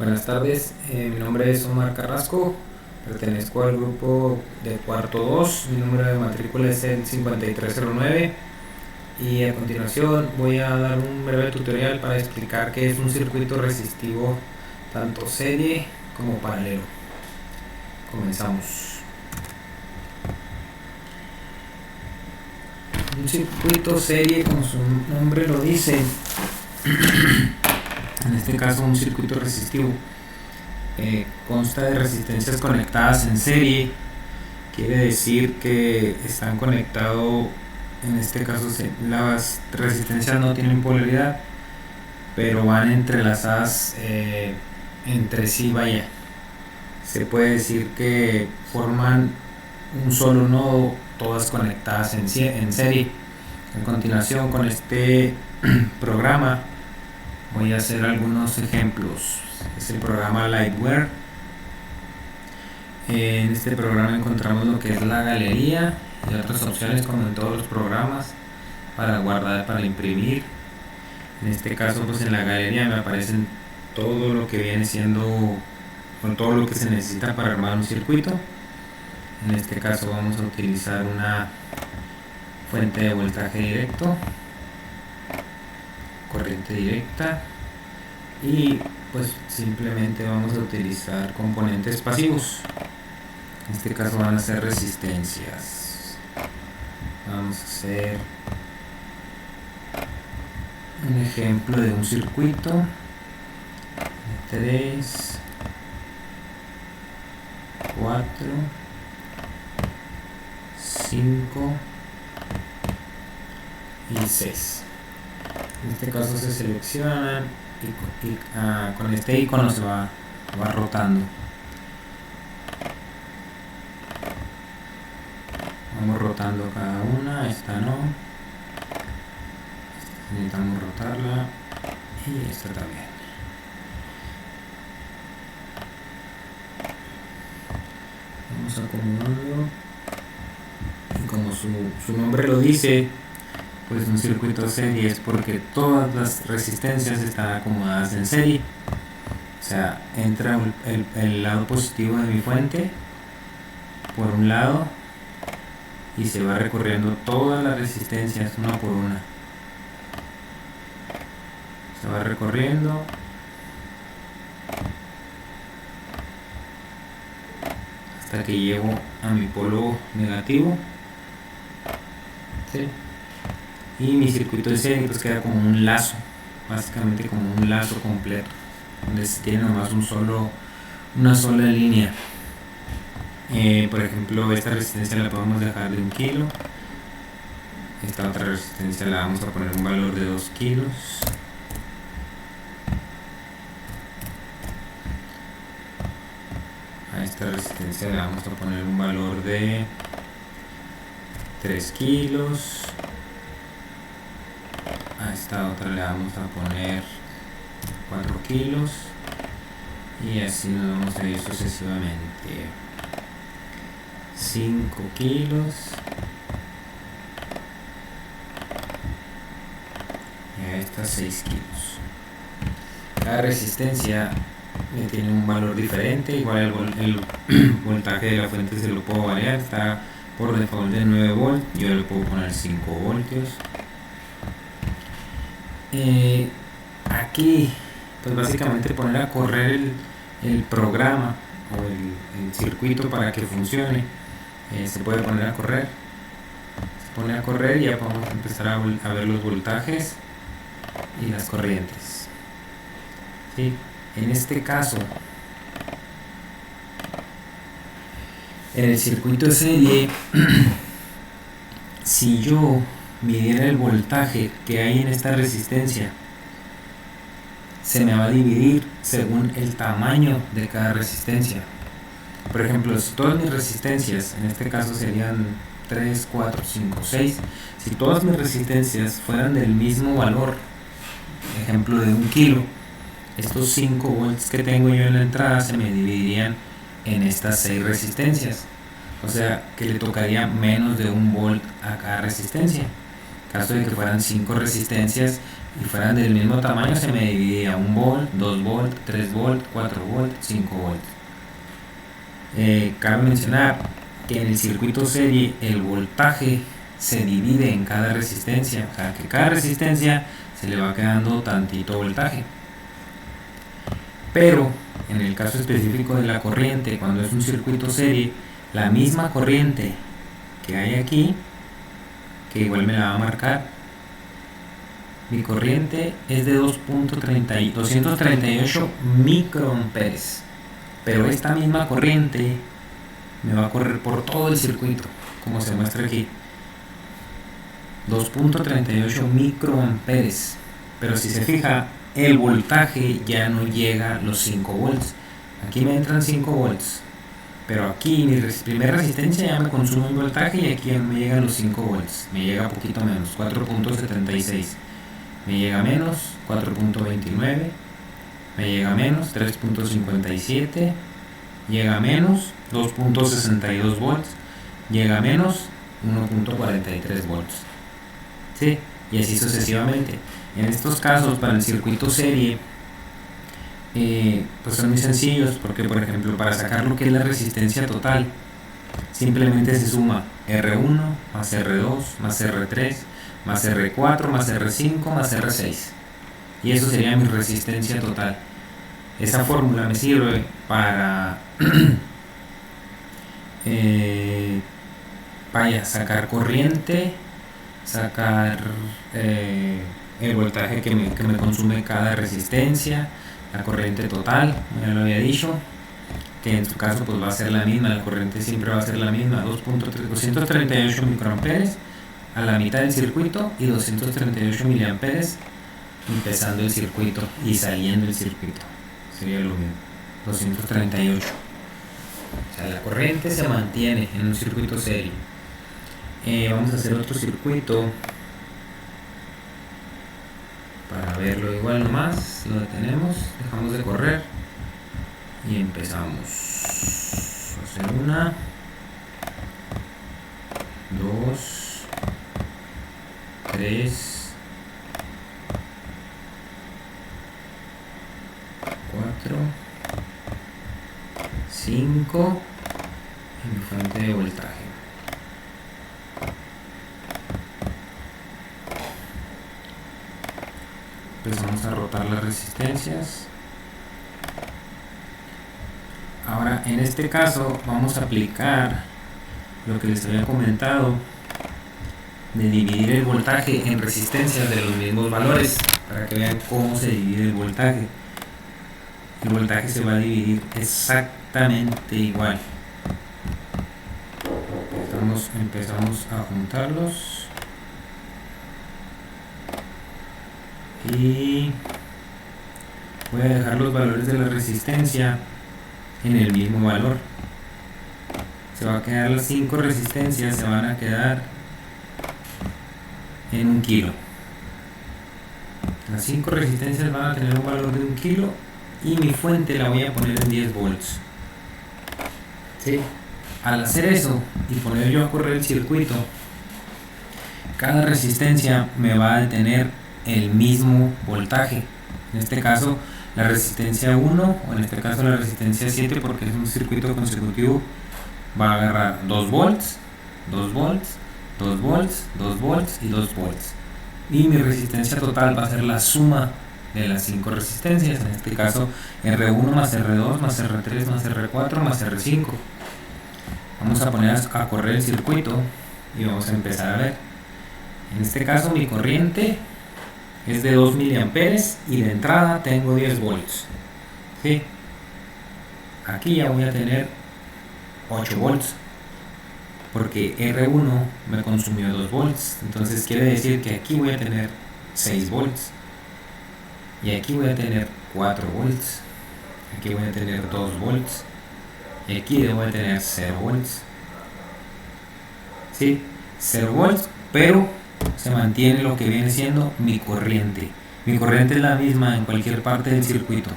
Buenas tardes, mi nombre es Omar Carrasco, pertenezco al grupo de cuarto 2, mi número de matrícula es el 5309 y a continuación voy a dar un breve tutorial para explicar qué es un circuito resistivo tanto serie como paralelo. Comenzamos. Un circuito serie, como su nombre lo dice, en este caso un circuito resistivo, consta de resistencias conectadas en serie. Quiere decir que están conectados, en este caso las resistencias no tienen polaridad, pero van entrelazadas entre sí, vaya. Se puede decir que forman un solo nodo, todas conectadas en serie. A continuación, con este programa voy a hacer algunos ejemplos. Es el programa Lightware. En este programa encontramos lo que es la galería y otras opciones, como en todos los programas, para guardar, para imprimir. En este caso, pues en la galería me aparecen todo lo que viene siendo, con todo lo que se necesita para armar un circuito. En este caso vamos a utilizar una fuente de voltaje directo, corriente directa, y pues simplemente vamos a utilizar componentes pasivos. En este caso van a ser resistencias. Vamos a hacer un ejemplo de un circuito: 3, 4, 5 y 6. En este caso se seleccionan y con este icono se va rotando. Vamos rotando cada una. Esta no, necesitamos rotarla, y esta también. Vamos acomodando, y como su nombre lo dice, pues un circuito serie es porque todas las resistencias están acomodadas en serie. O sea, entra el lado positivo de mi fuente por un lado y se va recorriendo todas las resistencias una por una. Se va recorriendo hasta que llego a mi polo negativo, ¿sí? Y mi circuito de serie pues queda como un lazo, básicamente como un lazo completo, donde se tiene nomás una sola línea. Por ejemplo, esta resistencia la podemos dejar de 1 kilo. Esta otra resistencia la vamos a poner un valor de 2 kilos. A esta resistencia le vamos a poner un valor de 3 kilos. A esta otra le vamos a poner 4 kilos. Y así nos vamos a ir sucesivamente. 5 kilos. Y a esta 6 kilos. Cada resistencia tiene un valor diferente. Igual el voltaje de la fuente se lo puedo variar. Está por default de 9 volts. Yo le puedo poner 5 voltios. Aquí pues básicamente poner a correr el programa o el circuito para que funcione. Se puede poner a correr. Se pone a correr y ya podemos empezar a ver los voltajes y las corrientes, ¿sí? En este caso, en el circuito de serie, si yo midiera el voltaje que hay en esta resistencia, se me va a dividir según el tamaño de cada resistencia. Por ejemplo, si todas mis resistencias, en este caso serían 3, 4, 5, 6, si todas mis resistencias fueran del mismo valor, ejemplo de 1 kilo, estos 5 volts que tengo yo en la entrada se me dividirían en estas 6 resistencias. O sea que le tocaría menos de 1 volt a cada resistencia. En caso de que fueran 5 resistencias, y fueran del mismo tamaño, se me dividía 1 volt, 2 volt, 3 volt, 4 volt, 5 volt. Cabe mencionar que en el circuito serie el voltaje se divide en cada resistencia, o sea que cada resistencia se le va quedando tantito voltaje. Pero en el caso específico de la corriente, cuando es un circuito serie, la misma corriente que hay aquí, que igual me la va a marcar, mi corriente es de 238 microamperes, pero esta misma corriente me va a correr por todo el circuito, como se muestra aquí, 2.38 microamperes, pero si se fija, el voltaje ya no llega a los 5 volts. Aquí me entran 5 volts, pero aquí mi primera resistencia ya me consume un voltaje y aquí ya me llegan los 5 volts. Me llega poquito menos, 4.76. Me llega menos, 4.29. Me llega menos, 3.57. Llega menos, 2.62 volts. Llega menos, 1.43 volts. ¿Sí? Y así sucesivamente. En estos casos, para el circuito serie, pues son muy sencillos, porque por ejemplo, para sacar lo que es la resistencia total, simplemente se suma R1 más R2 más R3 más R4 más R5 más R6, y eso sería mi resistencia total. Esa fórmula me sirve para sacar corriente, sacar el voltaje que me consume cada resistencia, la corriente total, ya lo había dicho, que en su caso pues va a ser la misma, la corriente siempre va a ser la misma, 238 microamperes a la mitad del circuito y 238 miliamperes empezando el circuito y saliendo del circuito, sería lo mismo, 238. O sea, la corriente se mantiene en un circuito serie. Vamos a hacer otro circuito para verlo igual nomás. Lo detenemos, dejamos de correr y empezamos a hacer 1, 2, 3, 4, 5 y mi fuente de voltaje. Empezamos a rotar las resistencias. Ahora en este caso vamos a aplicar lo que les había comentado de dividir el voltaje en resistencias de los mismos valores, para que vean cómo se divide el voltaje. El voltaje se va a dividir exactamente igual. Empezamos a juntarlos y voy a dejar los valores de la resistencia en el mismo valor. Se va a quedar las 5 resistencias, se van a quedar en 1 kilo. Las 5 resistencias van a tener un valor de 1 kilo y mi fuente la voy a poner en 10 volts. ¿Sí? Al hacer eso y poner yo a correr el circuito, cada resistencia me va a tener el mismo voltaje. En este caso la resistencia 1, o en este caso la resistencia 7, porque es un circuito consecutivo, va a agarrar 2 volts, 2 volts, 2 volts, 2 volts y 2 volts. Y mi resistencia total va a ser la suma de las 5 resistencias, en este caso R1 más R2 más R3 más R4 más R5. Vamos a poner a correr el circuito y vamos a empezar a ver. En este caso mi corriente es de 2 miliamperes y de entrada tengo 10 volts. ¿Sí? Aquí ya voy a tener 8 volts, porque R1 me consumió 2 volts, entonces quiere decir que aquí voy a tener 6 volts, y aquí voy a tener 4 volts, aquí voy a tener 2 volts, y aquí voy a tener 0 volts. ¿Sí? 0 volts, pero se mantiene lo que viene siendo mi corriente. Mi corriente es la misma en cualquier parte del circuito.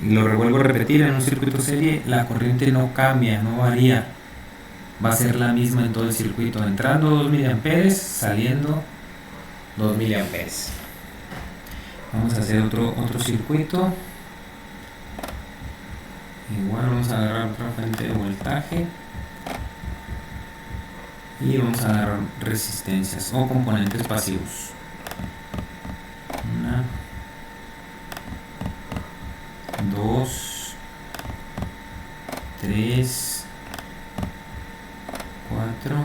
Y lo vuelvo a repetir, en un circuito serie la corriente no cambia, no varía. Va a ser la misma en todo el circuito, entrando 2 miliamperes, saliendo 2 miliamperes. Vamos a hacer otro circuito. Igual vamos a agarrar otra fuente de voltaje y vamos a agarrar resistencias o componentes pasivos. 1, 2, 3, 4,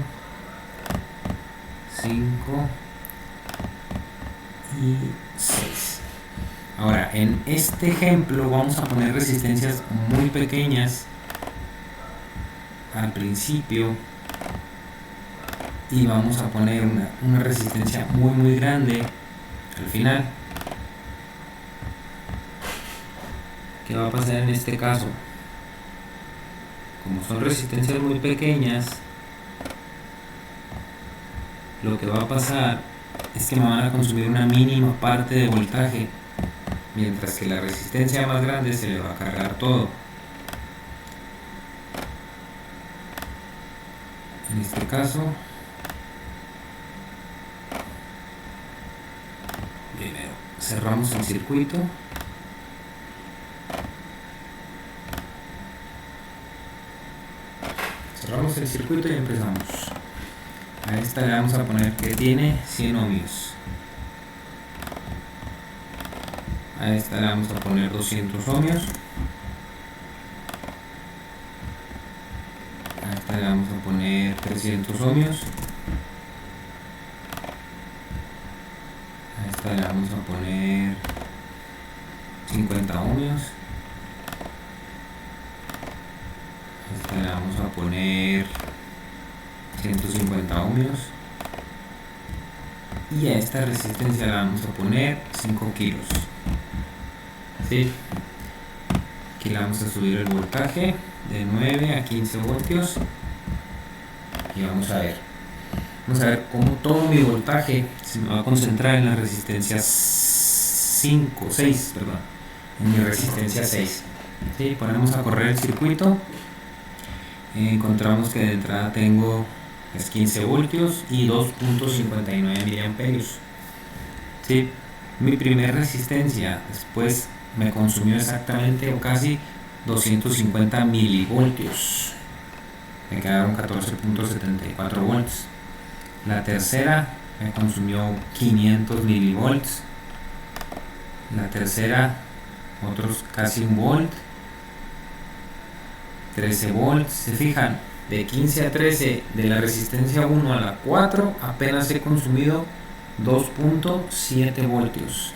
5 y 6. Ahora, en este ejemplo vamos a poner resistencias muy pequeñas al principio y vamos a poner una resistencia muy grande al final. ¿Qué va a pasar en este caso? Como son resistencias muy pequeñas, lo que va a pasar es que me van a consumir una mínima parte de voltaje, mientras que la resistencia más grande se le va a cargar todo. En este caso, primero cerramos el circuito. Cerramos el circuito y empezamos. A esta le vamos a poner que tiene 100 ohmios. A esta le vamos a poner 200 ohmios. A esta le vamos a poner 300 ohmios. A esta le vamos a poner 50 ohmios. A esta le vamos a poner 150 ohmios. Y a esta resistencia le vamos a poner 5 kilos. ¿Sí? Aquí le vamos a subir el voltaje de 9 a 15 voltios y vamos a ver cómo todo mi voltaje se me va a concentrar en la resistencia 6, en mi resistencia 6. ¿Sí? Ponemos a correr el circuito, encontramos que de entrada tengo 15 voltios y 2.59 miliamperios. ¿Sí? Mi primer resistencia después me consumió exactamente o casi 250 milivoltios. Me quedaron 14.74 volts. La tercera me consumió 500 milivolts. La tercera otros casi 1 volt. 13 volts. Se fijan, de 15 a 13, de la resistencia 1 a la 4 apenas he consumido 2.7 voltios.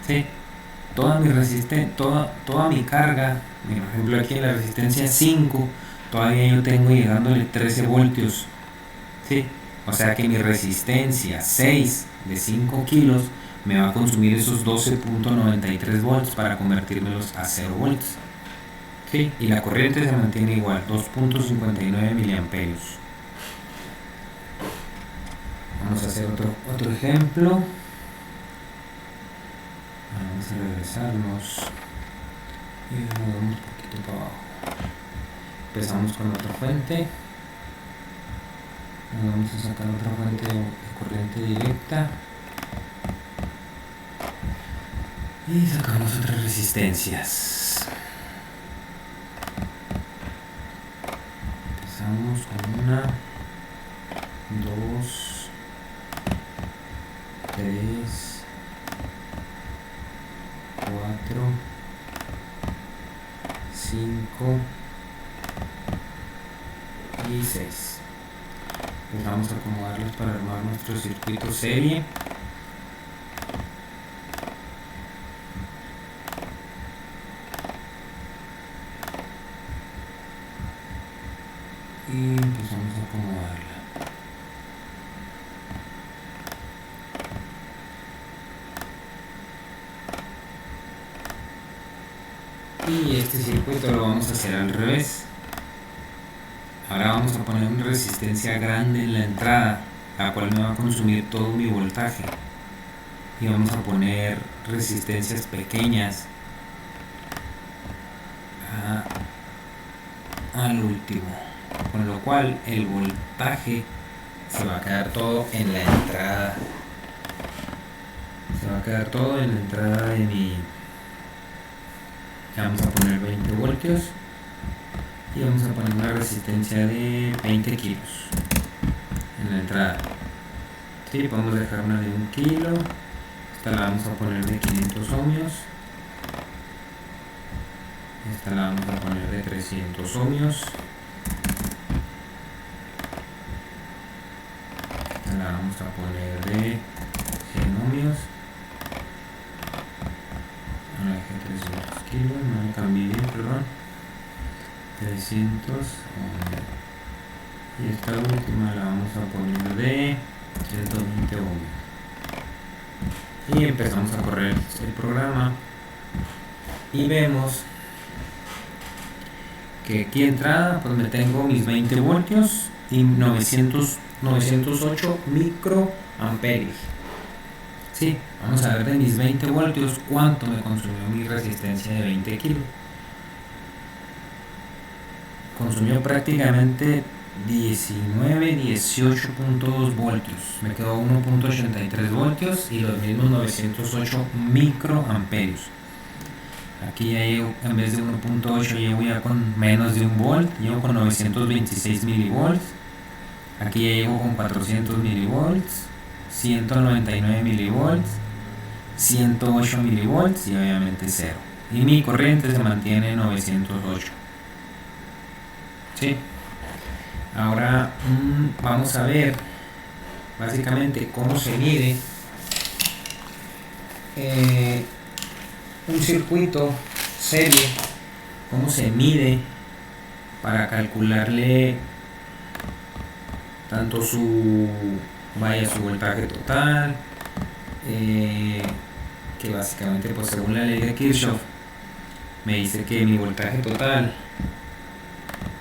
¿Sí? Toda mi resistencia, toda mi carga, por ejemplo aquí en la resistencia 5, todavía yo tengo llegándole 13 voltios. ¿Sí? O sea que mi resistencia 6 de 5 kilos me va a consumir esos 12.93 volts para convertírmelos a 0 volts. ¿Sí? Y la corriente se mantiene igual, 2.59 miliamperios. Vamos a hacer otro ejemplo. Vamos a regresarnos y nos vamos un poquito para abajo. Empezamos con otra fuente. Nos vamos a sacar otra fuente de corriente directa y sacamos otras resistencias. Empezamos con 1, 2, 3, 4, 5 y 6. Vamos a acomodarlos para armar nuestro circuito serie. Y empezamos a acomodarla. Y este circuito lo vamos a hacer al revés. Ahora vamos a poner una resistencia grande en la entrada, la cual me va a consumir todo mi voltaje. Y vamos a poner resistencias pequeñas al último, con lo cual el voltaje se va a quedar todo en la entrada. Se va a a quedar todo en la entrada de mi... Le vamos a poner 20 voltios y vamos a poner una resistencia de 20 kilos en la entrada. Sí, podemos dejar una de 1 kilo. Esta la vamos a poner de 500 ohmios. Esta la vamos a poner de 300 ohmios. Esta la vamos a poner de 100 ohmios. Ahora dejé 300 kilos, no me cambié bien, perdón. 300 ohmios. Y esta última la vamos a poner de 120 ohmios. Y empezamos a correr el programa. Y vemos que aquí entrada pues me tengo mis 20 voltios y 908 microamperios. Sí, vamos a ver de mis 20 voltios cuánto me consumió mi resistencia de 20 kilos. Consumió prácticamente 18.2 voltios. Me quedó 1.83 voltios y los mismos 908 microamperios. Aquí ya llevo, en vez de 1.8 llevo ya con menos de 1 volt, llevo con 926 milivolts. Aquí ya llevo con 400 milivolts, 199 milivolts, 108 milivolts y obviamente 0. Y mi corriente se mantiene en 908. ¿Sí? Ahora vamos a ver básicamente cómo se mide un circuito serie, cómo se mide para calcularle tanto su voltaje total, que básicamente pues según la ley de Kirchhoff me dice que mi voltaje total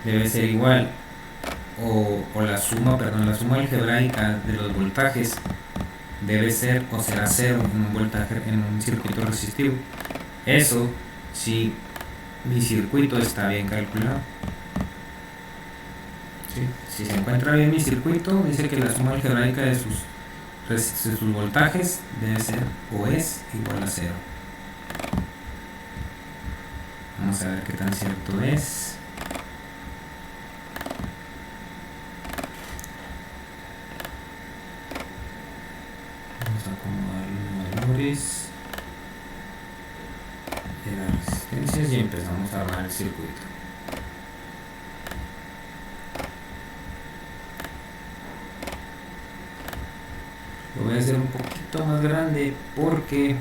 debe ser igual o la suma algebraica de los voltajes debe ser o será cero en un voltaje en un circuito resistivo. Eso si mi circuito está bien calculado. ¿Sí? Si se encuentra bien mi circuito, dice que la suma algebraica de sus voltajes debe ser o es igual a cero. Vamos a ver qué tan cierto es. Vamos a acomodar los valores de las resistencias y empezamos a armar el circuito. Lo voy a hacer un poquito más grande porque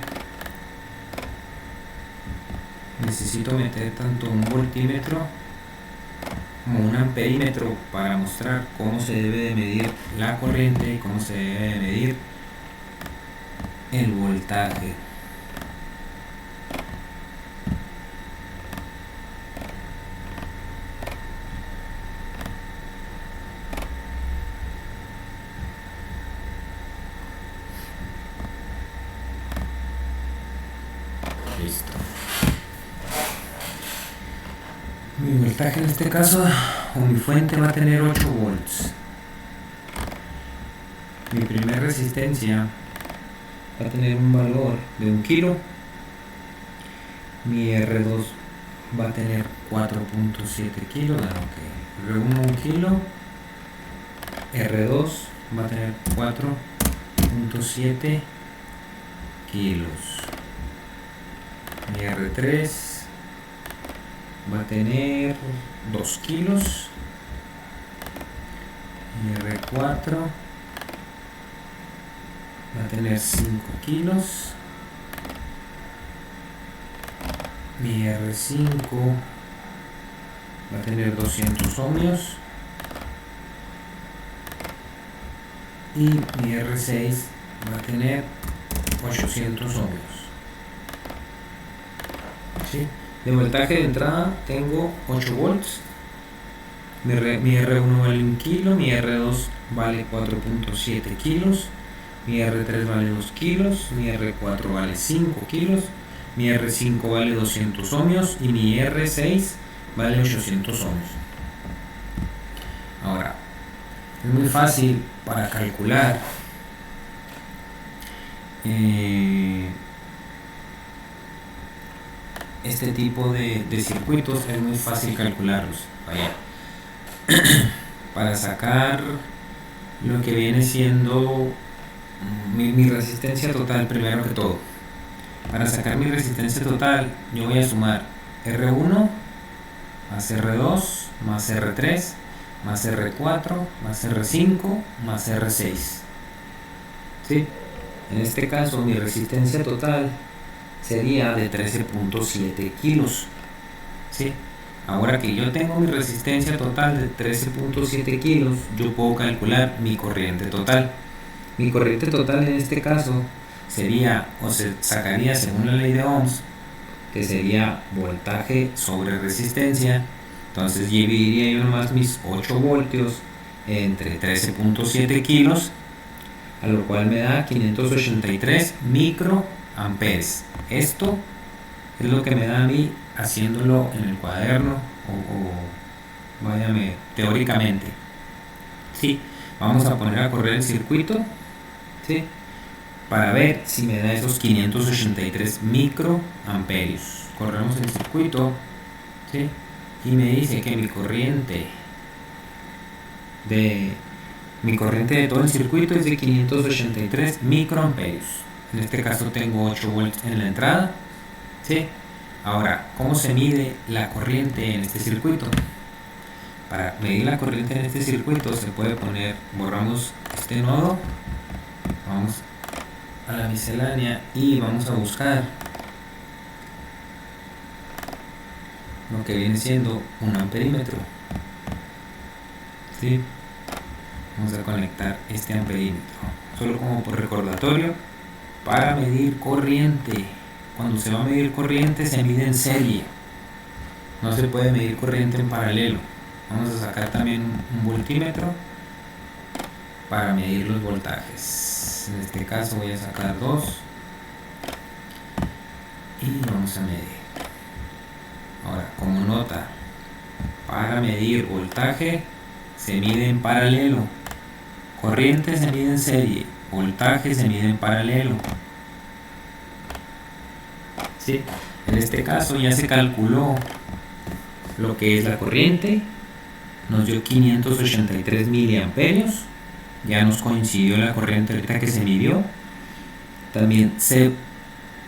necesito meter tanto un voltímetro como un amperímetro para mostrar cómo se debe de medir la corriente y cómo se debe de medir el voltaje. Listo. Mi voltaje en este caso, o mi fuente, va a tener 8 volts. Mi primera resistencia va a tener un valor de 1 kilo. Mi R2 va a tener 4.7 kilos. R1 1 kilo. R2 va a tener 4.7 kilos. Mi R3 va a tener 2 kilos. Mi R4 va a tener 5 kilos. Mi R5 va a tener 200 ohmios. Y mi R6 va a tener 800 ohmios. ¿Sí? De voltaje de entrada tengo 8 volts. Mi R1 vale 1 kilo, mi R2 vale 4.7 kilos, mi R3 vale 2 kilos, mi R4 vale 5 kilos, mi R5 vale 200 ohmios y mi R6 vale 800 ohmios. Ahora, es muy fácil para calcular este tipo de circuitos es muy fácil calcularlos. Vaya. Para sacar lo que viene siendo mi resistencia total, primero que todo. Para sacar mi resistencia total, yo voy a sumar R1 más R2 más R3 más R4 más R5 más R6. ¿Sí? En este caso, mi resistencia total sería de 13.7 kilos. ¿Sí? Ahora que yo tengo mi resistencia total de 13.7 kilos, yo puedo calcular mi corriente total. Mi corriente total en este caso sería, o se sacaría según la ley de Ohms, que sería voltaje sobre resistencia. Entonces dividiría yo nomás mis 8 voltios entre 13.7 kilos, a lo cual me da 583 microamperes. Esto es lo que me da a mí haciéndolo en el cuaderno o váyame, teóricamente. Sí, vamos a poner a correr el circuito, ¿sí? Para ver si me da esos 583 microamperios. Corremos el circuito, ¿sí? Y me dice que mi corriente de todo el circuito es de 583 microamperios. En este caso tengo 8 volts en la entrada, ¿sí? Ahora, ¿cómo se mide la corriente en este circuito? Para medir la corriente en este circuito se puede poner, borramos este nodo, vamos a la miscelánea y vamos a buscar lo que viene siendo un amperímetro. ¿Sí? Vamos a conectar este amperímetro, solo como por recordatorio, para medir corriente. Cuando se va a medir corriente se mide en serie, no se puede medir corriente en paralelo. Vamos a sacar también un voltímetro para medir los voltajes. En este caso voy a sacar 2 y vamos a medir. Ahora, como nota, para medir voltaje se mide en paralelo, corriente se mide en serie, voltaje se mide en paralelo. ¿Sí? En este caso ya se calculó lo que es la corriente, nos dio 583 miliamperios, ya nos coincidió la corriente ahorita que se midió. También se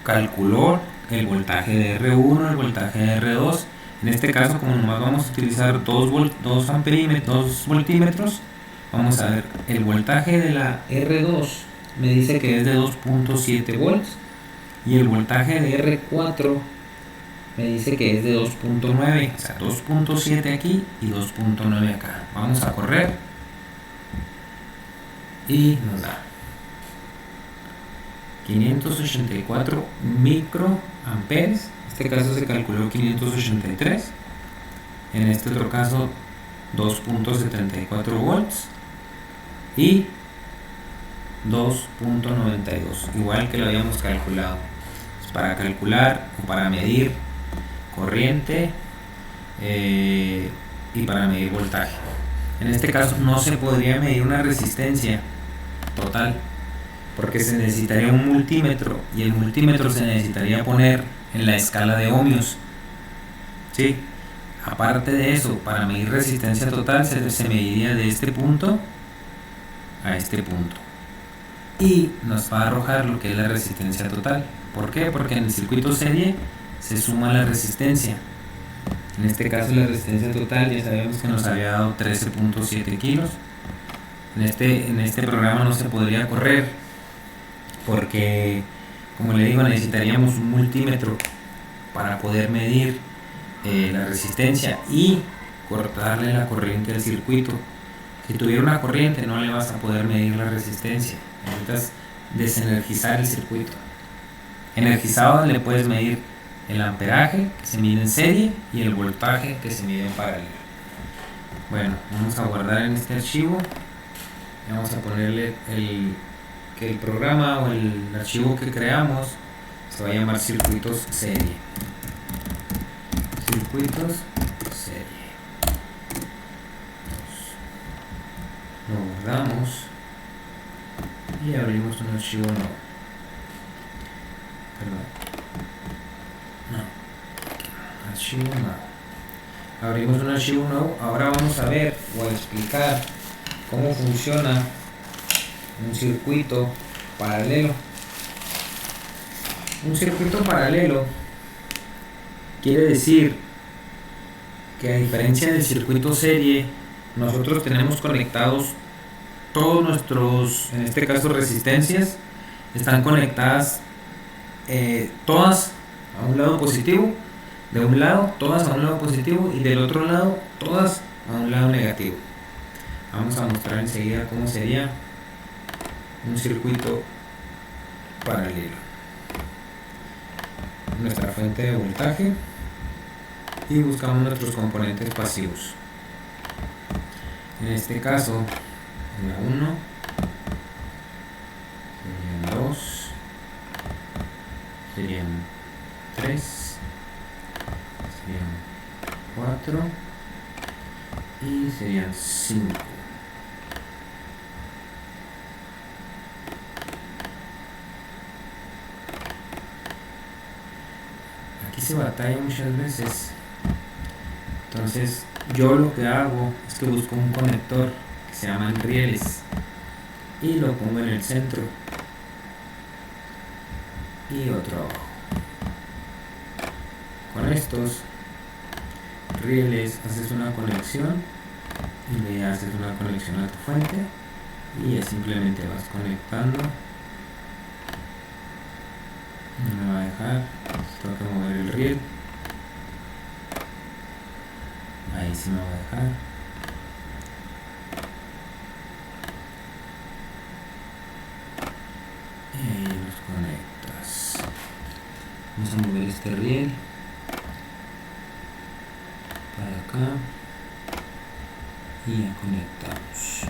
calculó el voltaje de R1, el voltaje de R2. En este caso, como nomás vamos a utilizar dos voltímetros, vamos a ver el voltaje de la R2 me dice que es de 2.7 volts y el voltaje de R4 me dice que es de 2.9, o sea, 2.7 aquí y 2.9 acá. Vamos a correr y nos da 584 microamperes. En este caso se calculó 583, en este otro caso 2.74 volts y 2.92, igual que lo habíamos calculado. Para calcular o para medir corriente y para medir voltaje. En este caso no se podría medir una resistencia total, porque se necesitaría un multímetro y el multímetro se necesitaría poner en la escala de ohmios. ¿Sí? Aparte de eso, para medir resistencia total se mediría de este punto a este punto y nos va a arrojar lo que es la resistencia total. ¿Por qué? Porque en el circuito serie se suma la resistencia. En este caso la resistencia total ya sabemos que nos había dado 13.7 kilos. En este programa no se podría correr porque, como le digo, necesitaríamos un multímetro para poder medir la resistencia y cortarle la corriente al circuito. Si tuviera una corriente no le vas a poder medir la resistencia, necesitas desenergizar el circuito. Energizado le puedes medir el amperaje, que se mide en serie, y el voltaje, que se mide en paralelo. Bueno, vamos a guardar en este archivo y vamos a ponerle que el programa o el archivo que creamos se va a llamar circuitos serie. Circuitos serie. Lo guardamos y abrimos un archivo nuevo. perdón, no, archivo nuevo. Abrimos un archivo nuevo. Ahora vamos a ver o a explicar cómo funciona un circuito paralelo. Un circuito paralelo quiere decir que, a diferencia del circuito serie, nosotros tenemos conectados todos nuestros, en este caso, resistencias, están conectadas todas a un lado positivo, de un lado todas a un lado positivo y del otro lado todas a un lado negativo. Vamos a mostrar enseguida cómo sería un circuito paralelo. Nuestra fuente de voltaje y buscamos nuestros componentes pasivos. En este caso sería 1, serían 2, serían 3, serían 4 y serían 5. Aquí se batalla muchas veces. Entonces yo lo que hago es que busco un conector que se llaman rieles y lo pongo en el centro y otro abajo. Con estos rieles haces una conexión y le haces una conexión a tu fuente y ya simplemente vas conectando. No me va a dejar, tengo que mover el riel. Ahí sí me va a dejar. Y ahí los conectas. Vamos a mover este riel para acá y ya conectamos.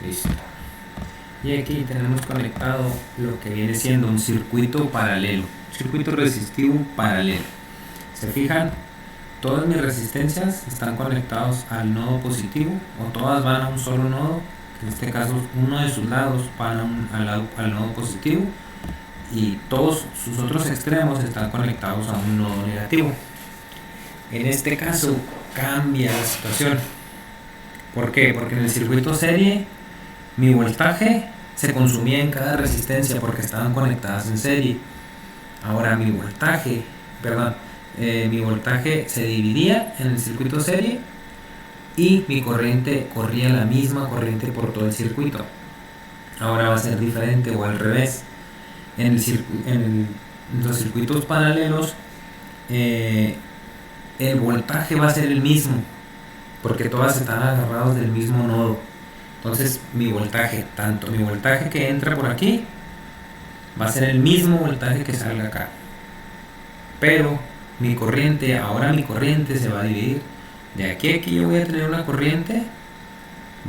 Listo. Y aquí tenemos conectado lo que viene siendo un circuito paralelo, circuito resistivo paralelo. ¿Se fijan? Todas mis resistencias están conectadas al nodo positivo, o todas van a un solo nodo. En este caso, uno de sus lados van al nodo positivo y todos sus otros extremos están conectados a un nodo negativo. En este caso cambia la situación. ¿Por qué? Porque en el circuito serie mi voltaje se consumía en cada resistencia porque estaban conectadas en serie. Ahora mi voltaje se dividía en el circuito serie y mi corriente corría la misma corriente por todo el circuito. Ahora va a ser diferente o al revés. En los circuitos paralelos el voltaje va a ser el mismo porque todas están agarradas del mismo nodo. Entonces mi voltaje, tanto mi voltaje que entra por aquí va a ser el mismo voltaje que salga acá, pero mi corriente se va a dividir. De aquí a aquí yo voy a tener una corriente,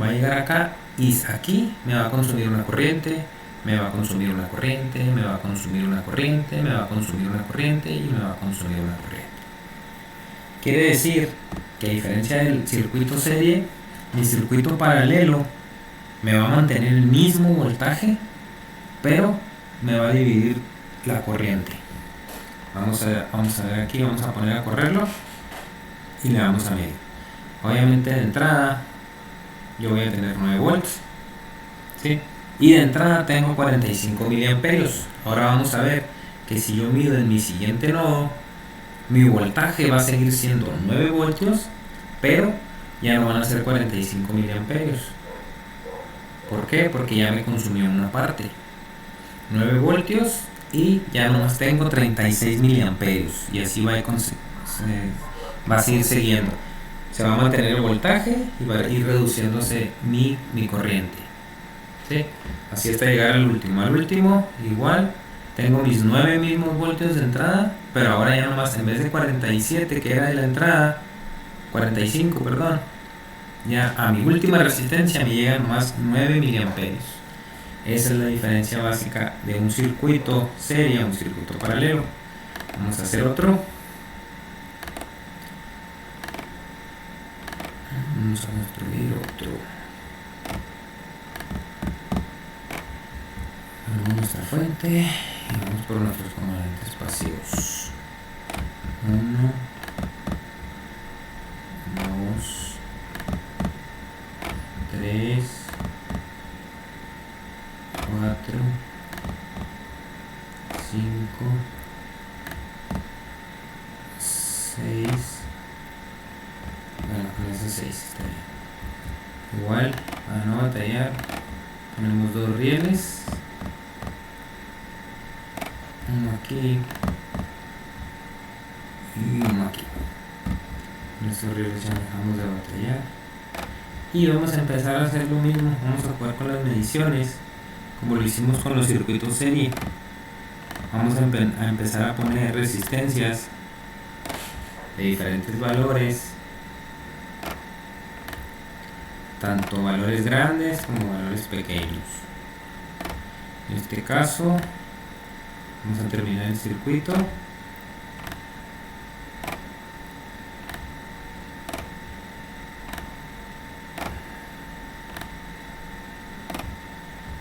va a llegar acá y aquí me va a consumir una corriente, me va a consumir una corriente, me va a consumir una corriente, me va a consumir una corriente y me va a consumir una corriente. Quiere decir que, a diferencia del circuito serie, mi circuito paralelo me va a mantener el mismo voltaje, pero me va a dividir la corriente. Vamos a ver aquí, vamos a poner a correrlo y le damos a medir. Obviamente de entrada yo voy a tener 9 volts, ¿sí? Y de entrada tengo 45 miliamperios. Ahora vamos a ver que si yo mido en mi siguiente nodo, mi voltaje va a seguir siendo 9 voltios, pero ya no van a ser 45 miliamperios. ¿Por qué? Porque ya me consumió una parte. 9 voltios y ya nomás tengo 36 miliamperios. Y así va a seguir siguiendo. Se va a mantener el voltaje y va a ir reduciéndose mi corriente. ¿Sí? Así hasta llegar al último. Al último, igual, tengo mis 9 mismos voltios de entrada, pero ahora ya nomás, en vez de 47 que era de la entrada, 45, perdón, ya a mi última resistencia me llegan nomás 9 miliamperios. Esa es la diferencia básica de un circuito serie a un circuito paralelo. Vamos a hacer otro. vamos a construir otro. Ponemos nuestra fuente y vamos por nuestros componentes pasivos. 1, 2, 3, 4, 5, 6. Bueno, con esos 6 está bien. Igual, para no batallar, ponemos 2 rieles. Uno aquí y uno aquí. En estos rieles ya dejamos de batallar. Y vamos a empezar a hacer lo mismo. Vamos a jugar con las mediciones, como lo hicimos con los circuitos serie. Vamos a empezar a poner resistencias de diferentes valores, tanto valores grandes como valores pequeños. En este caso vamos a terminar el circuito.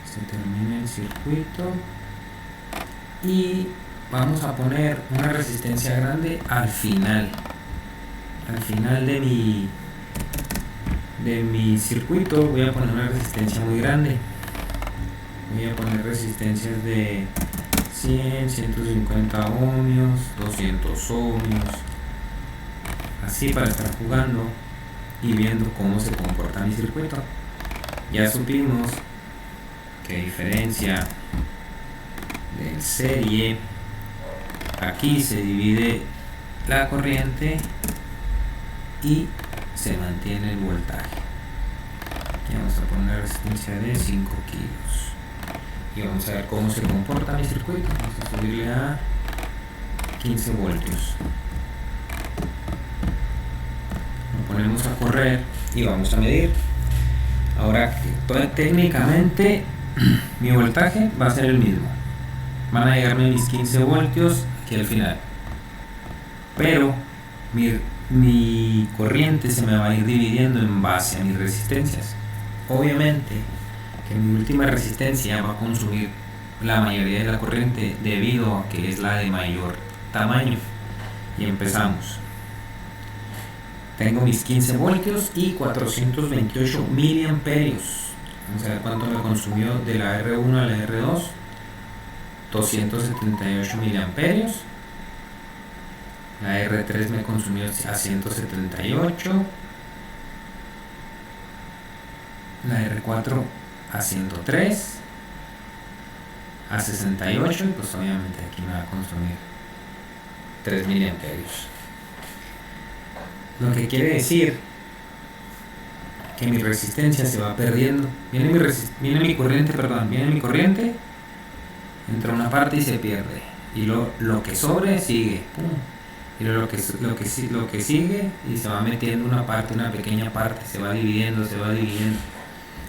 Se termina el circuito y vamos a poner una resistencia grande al final de mi circuito. Voy a poner una resistencia muy grande. Voy a poner resistencias de 100, 150 ohmios, 200 ohmios, así, para estar jugando y viendo cómo se comporta mi circuito. Ya supimos que, a diferencia del serie, aquí se divide la corriente y se mantiene el voltaje. Aquí vamos a poner resistencia de 5 kilos y vamos a ver cómo se comporta mi circuito. Vamos a subirle a 15 voltios. Lo ponemos a correr y vamos a medir. Ahora, técnicamente mi voltaje va a ser el mismo. Van a llegarme mis 15 voltios aquí al final, pero mi corriente se me va a ir dividiendo en base a mis resistencias. Obviamente que mi última resistencia va a consumir la mayoría de la corriente debido a que es la de mayor tamaño. Y empezamos. Tengo mis 15 voltios y 428 miliamperios. Vamos a ver cuánto me consumió de la R1 a la R2. 278 miliamperios. La R3 me consumió a 178. La R4 a 103. A 68. Y pues obviamente aquí me va a consumir 3 miliamperios. Lo que quiere decir que mi resistencia se va perdiendo. Viene mi corriente, entra una parte y se pierde. Y lo que sobre sigue. ¡Pum! Y lo que sigue y se va metiendo una pequeña parte, se va dividiendo.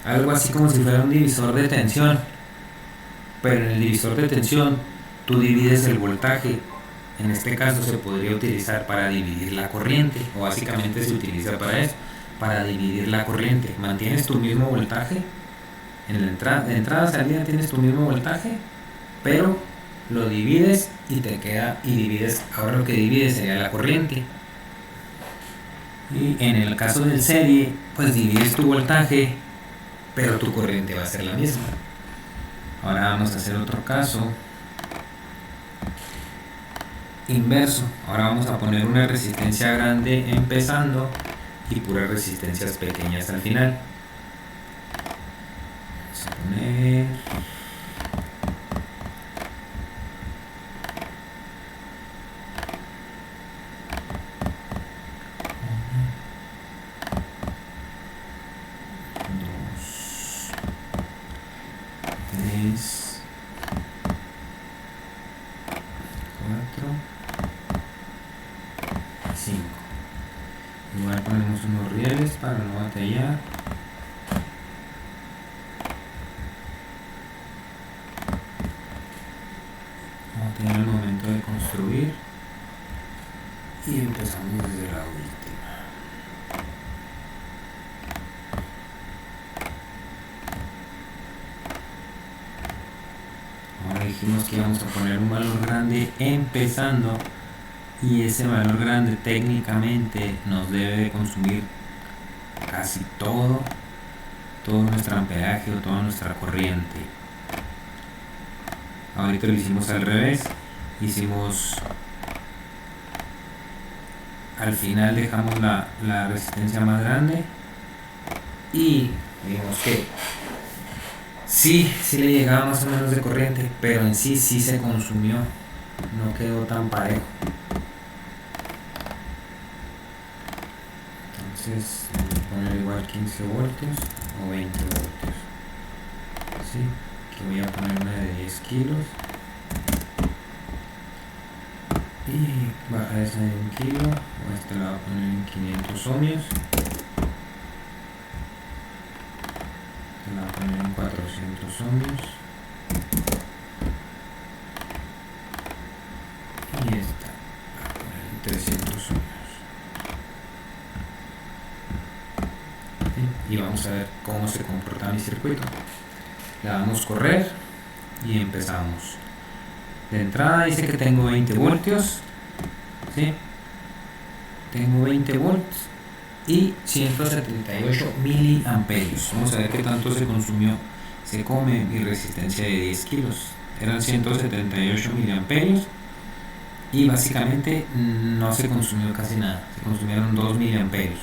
Algo así como si fuera un divisor de tensión. Pero en el divisor de tensión tú divides el voltaje. En este caso se podría utilizar para dividir la corriente, o básicamente se utiliza para eso, para dividir la corriente. Mantienes tu mismo voltaje, en la entrada salida tienes tu mismo voltaje, pero lo divides y te queda, y divides, ahora lo que divides sería la corriente. Y en el caso del serie, pues divides tu voltaje, pero tu corriente va a ser la misma. Ahora vamos a hacer otro caso inverso. Ahora vamos a poner una resistencia grande empezando y puras resistencias pequeñas al final. Vamos a poner 3, 4, 5. Igual ponemos unos rieles para no batallar. Vamos a tener el momento de construir y empezamos desde la última. dijimos que íbamos a poner un valor grande empezando, y ese valor grande técnicamente nos debe de consumir casi todo nuestro amperaje o toda nuestra corriente. Ahorita lo hicimos al revés, al final dejamos la resistencia más grande y vimos que sí le llegaba más o menos de corriente, pero en sí se consumió, no quedó tan parejo. Entonces voy a poner igual 15 voltios o 20 voltios. ¿Sí? Aquí voy a poner una de 10 kilos y bajar esa de 1 kilo, o esta la voy a poner en 500 ohmios, esta la voy a poner en 400 ohmios y esta la voy a poner en 300 ohmios. ¿Sí? Y vamos a ver cómo se comporta mi circuito. Le damos correr y empezamos. De entrada dice que tengo 20 voltios, ¿sí? Tengo 20 volts y 178 miliamperios. Vamos a ver qué tanto se come mi resistencia de 10 kilos. Eran 178 miliamperios y básicamente no se consumió casi nada, se consumieron 2 miliamperios.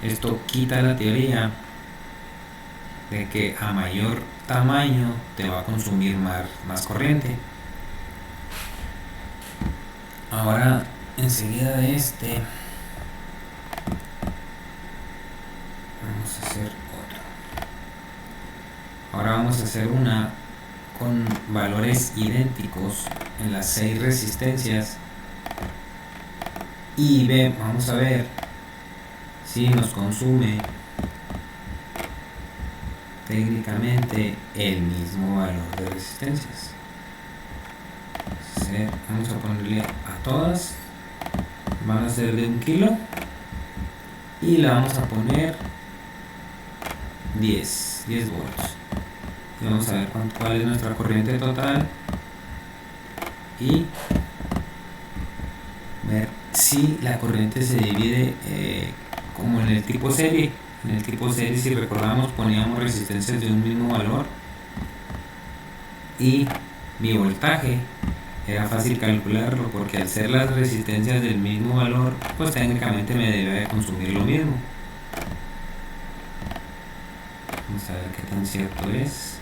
Esto quita la teoría de que a mayor tamaño te va a consumir más corriente. Ahora enseguida de vamos a hacer otro. Ahora vamos a hacer una con valores idénticos en las 6 resistencias y vamos a ver si nos consume técnicamente el mismo valor de resistencias. Vamos a ponerle a todas, van a ser de 1 kilo y le vamos a poner 10 volts y vamos a ver cuál es nuestra corriente total y ver si la corriente se divide como en el tipo serie. En el tipo serie, si recordamos, poníamos resistencias de un mismo valor y mi voltaje era fácil calcularlo porque al ser las resistencias del mismo valor, pues técnicamente me debe consumir lo mismo. Vamos a ver qué tan cierto es.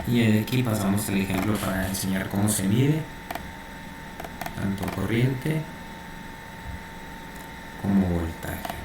Y de aquí pasamos al ejemplo para enseñar cómo se mide tanto corriente como voltaje.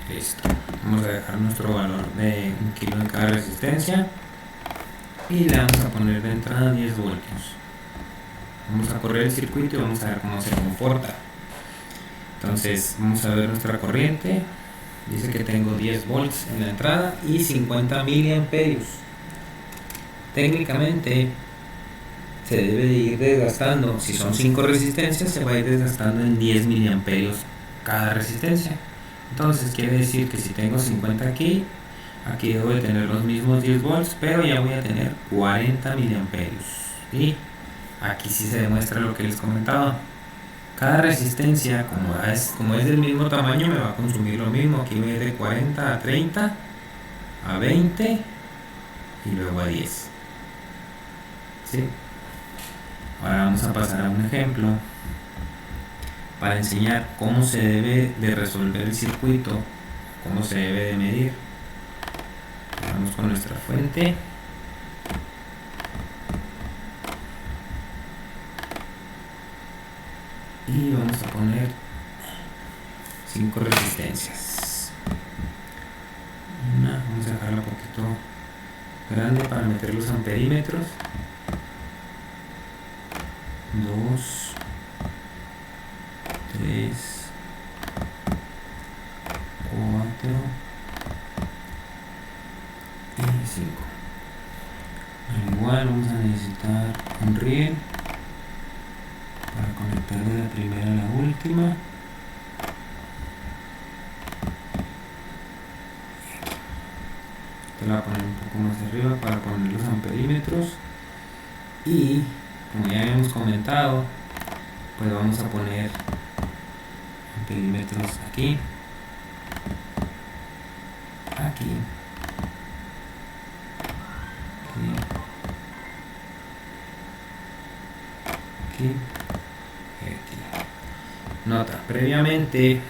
Listo, vamos a dejar nuestro valor de 1 kilo en cada resistencia y le vamos a poner de entrada 10 voltios. Vamos a correr el circuito y vamos a ver cómo se comporta. Entonces vamos a ver nuestra corriente. Dice que tengo 10 volts en la entrada y 50 miliamperios. Técnicamente se debe de ir desgastando, si son 5 resistencias se va a ir desgastando en 10 miliamperios cada resistencia. Entonces quiere decir que si tengo 50 aquí debo de tener los mismos 10 volts, pero ya voy a tener 40 miliamperios. Y aquí sí se demuestra lo que les comentaba. Cada resistencia, como es del mismo tamaño, me va a consumir lo mismo. Aquí voy de 40 a 30, a 20 y luego a 10. ¿Sí? Ahora vamos a pasar a un ejemplo para enseñar cómo se debe de resolver el circuito, cómo se debe de medir. Vamos con nuestra fuente. Y vamos a poner 5 resistencias. Vamos a dejarla un poquito grande para meter los amperímetros. 2, 3, 4, última. Te la voy a poner un poco más arriba para poner los amperímetros. Y como ya habíamos comentado, pues vamos a poner amperímetros aquí, aquí, aquí y aquí. Nota, previamente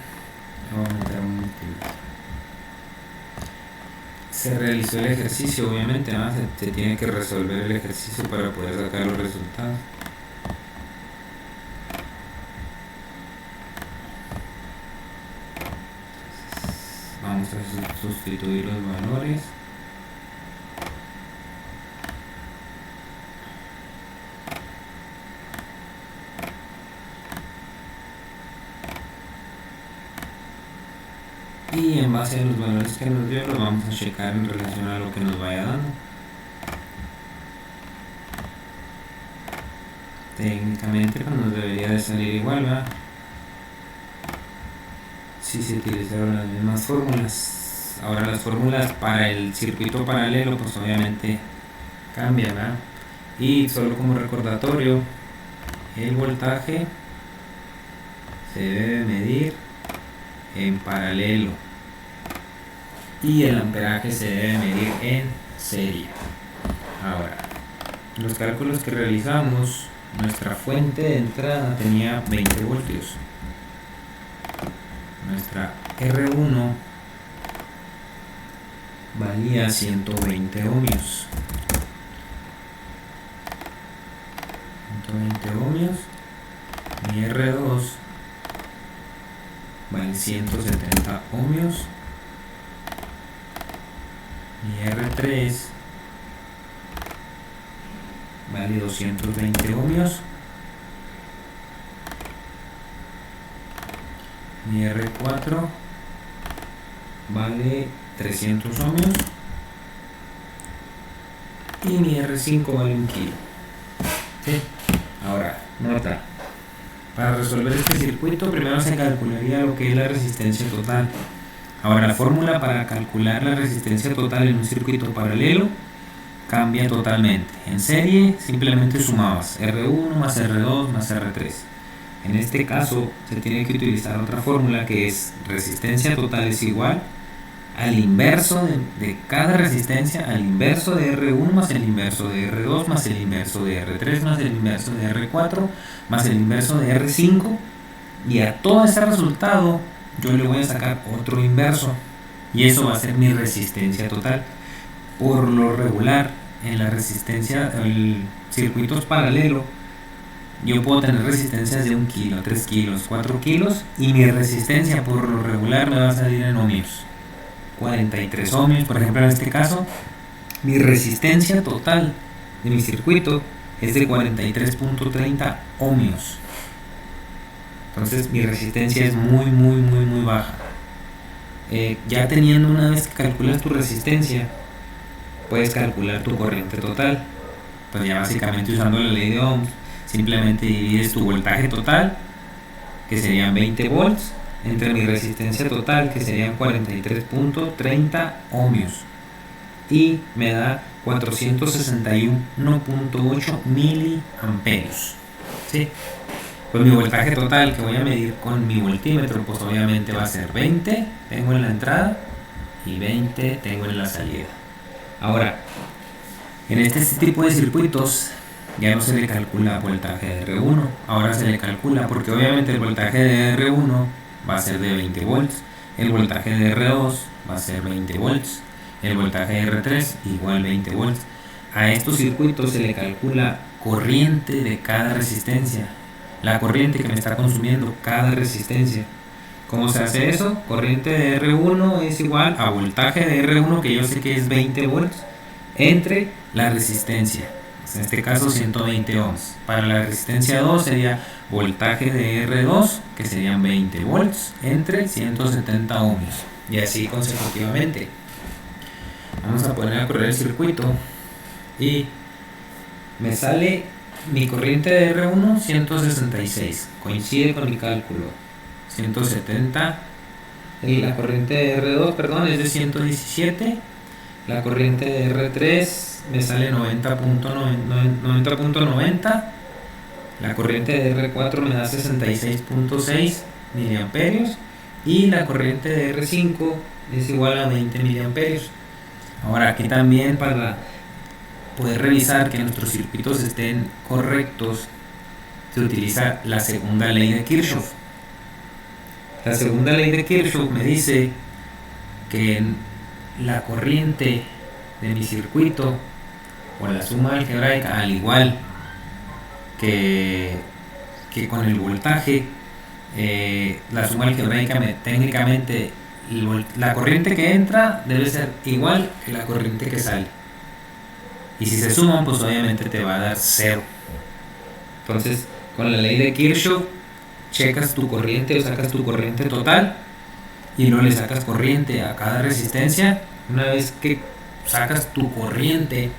vamos a meter un multímetro. Se realizó el ejercicio, obviamente, ¿no? Se tiene que resolver el ejercicio para poder sacar los resultados. Vamos a sustituir los valores. Y en base a los valores que nos dio, los vamos a checar en relación a lo que nos vaya dando. Técnicamente pues nos debería de salir igual, ¿verdad? Si se utilizaron las mismas fórmulas. Ahora las fórmulas para el circuito paralelo pues obviamente cambian, ¿verdad? Y solo como recordatorio, el voltaje se debe medir en paralelo y el amperaje se debe medir en serie. Ahora, los cálculos que realizamos, nuestra fuente de entrada tenía 20 voltios, nuestra R1 valía 120 ohmios, 120 ohmios, mi R2 vale 170 ohmios, mi R3 vale 220 ohmios, mi R4 vale 300 ohmios y mi R5 vale 1 kilo. ¿Sí? Ahora, nota. Para resolver este circuito primero se calcularía lo que es la resistencia total. Ahora la fórmula para calcular la resistencia total en un circuito paralelo cambia totalmente. En serie simplemente sumabas R1 más R2 más R3. En este caso se tiene que utilizar otra fórmula que es resistencia total es igual al inverso de cada resistencia, al inverso de R1 más el inverso de R2 más el inverso de R3 más el inverso de R4 más el inverso de R5, y a todo ese resultado yo le voy a sacar otro inverso y eso va a ser mi resistencia total. Por lo regular en la resistencia, en circuitos paralelos, yo puedo tener resistencias de 1 kilo, 3 kilos, 4 kilos y mi resistencia por lo regular me va a salir en ohmios. 43 ohmios, por ejemplo, en este caso, mi resistencia total de mi circuito es de 43.30 ohmios. Entonces mi resistencia es muy baja. Ya teniendo, una vez que calculas tu resistencia, puedes calcular tu corriente total. Pues ya básicamente usando la ley de Ohms, simplemente divides tu voltaje total, que serían 20 volts, entre mi resistencia total, que serían 43.30 ohmios, y me da 461.8 miliamperios. ¿Sí? Pues mi voltaje total que voy a medir con mi voltímetro, pues obviamente va a ser 20, tengo en la entrada, y 20 tengo en la salida. Ahora, en este tipo de circuitos ya no se le calcula voltaje de R1, ahora se le calcula, porque obviamente el voltaje de R1 va a ser de 20 volts, el voltaje de R2 va a ser 20 volts, el voltaje de R3 igual 20 volts. A estos circuitos se le calcula corriente de cada resistencia, la corriente que me está consumiendo cada resistencia. ¿Cómo se hace eso? Corriente de R1 es igual a voltaje de R1, que yo sé que es 20 volts, entre la resistencia, en este caso 120 ohms. Para la resistencia 2 sería voltaje de R2, que serían 20 volts, entre 170 ohmios, y así consecutivamente. Vamos a poner a correr el circuito y me sale mi corriente de R1 166, coincide con mi cálculo. 170. Y la corriente de R2, perdón, es de 117. La corriente de R3 me sale 90.90. La corriente de R4 me da 66.6 miliamperios. Y la corriente de R5 es igual a 20 miliamperios. Ahora aquí también, para poder revisar que nuestros circuitos estén correctos, se utiliza la segunda ley de Kirchhoff. La segunda ley de Kirchhoff me dice que la corriente de mi circuito, o la suma algebraica, al igual que con el voltaje, la suma algebraica técnicamente, la corriente que entra debe ser igual que la corriente que sale. Y si se suman, pues obviamente te va a dar 0. Entonces, con la ley de Kirchhoff, checas tu corriente o sacas tu corriente total y luego le sacas corriente a cada resistencia. Una vez que sacas tu corriente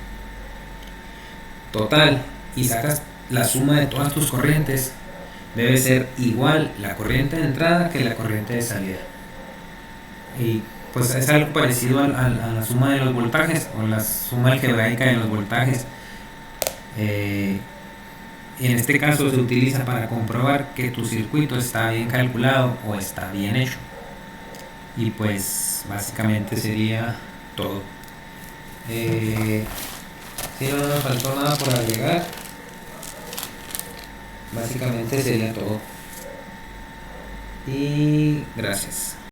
total y sacas la suma de todas tus corrientes, debe ser igual la corriente de entrada que la corriente de salida. Y pues es algo parecido a la suma de los voltajes, o la suma algebraica de los voltajes. En este caso se utiliza para comprobar que tu circuito está bien calculado o está bien hecho. Y pues básicamente sería todo. Si no me faltó nada por agregar, básicamente sería todo. Y gracias.